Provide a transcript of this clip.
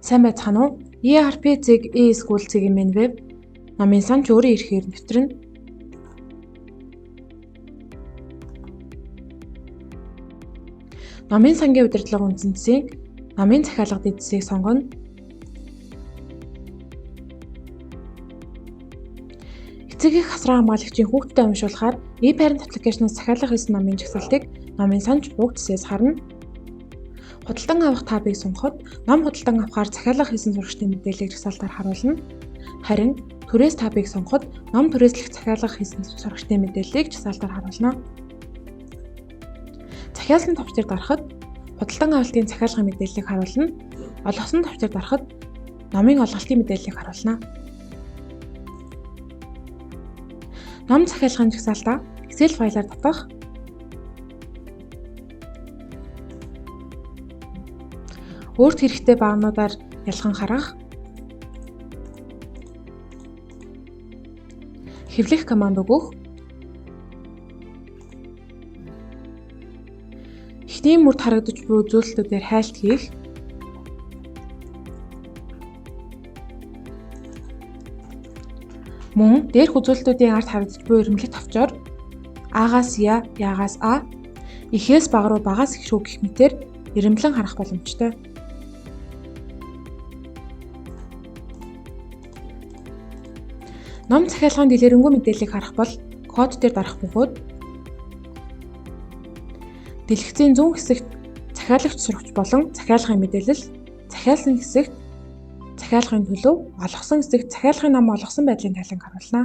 Сайн байцгаана уу? ERP-ийг e-school цэгийн минь веб намын санч өөрийн эрхээр нэвтрэнэ. Намын сангийн удирдлага үндэслэлийн намын захиалга дэдсийг сонгоно. Эцэгийн хасран хамгаалагчийн хүүхдэд уншуулахаар e-parent application-аас захиалга хийсэн намын жагсаалтыг намын санч буг тэсээс харна. Худалдан авах табыг сонгоход ном худалдан авахаар захиалга хийсэн сурагчдын мэдээллийг жагсаалтаар харуулна. Харин түрээс табыг сонгоход ном түрээслэх захиалга хийсэн сурагчдын мэдээллийг жагсаалтаар харуулна. Захиалгын товчдод дарахад худалдан авалтын захиалгын мэдээллийг харуулна. Олгосон товчдод дарахад номын олголтын мэдээллийг харуулна. Ном захиалгын жагсаалтаа Excel файлаар татах. Өөрт хэрэгтэй багнуудаар ялхан харах. Хэвлэх команд өгөх. Эхний мөрд харагдаж буй үзүүлэлтүүдээр хайлт хийх. Мөн дээрх үзүүлэлтүүдийн ард харагдаж буй ирмэлэг товчоор А-гаас Я, Я-гаас А, ихээс бага руу багаас их рүү гэх мэтээр ирэмблэн харах боломжтой. Ном захиалгын дэлгэрэнгүй мэдээллийг харах бол код дээр дарах бөгөөд дэлгэцийн зүүн хэсэгт захиалагч сурагч болон захиалгын мэдээлэл, захиалсан хэсэгт захиалгын төлөв, олгосон хэсэгт захиалгын ном олгосон байдлын тайланг харуулна.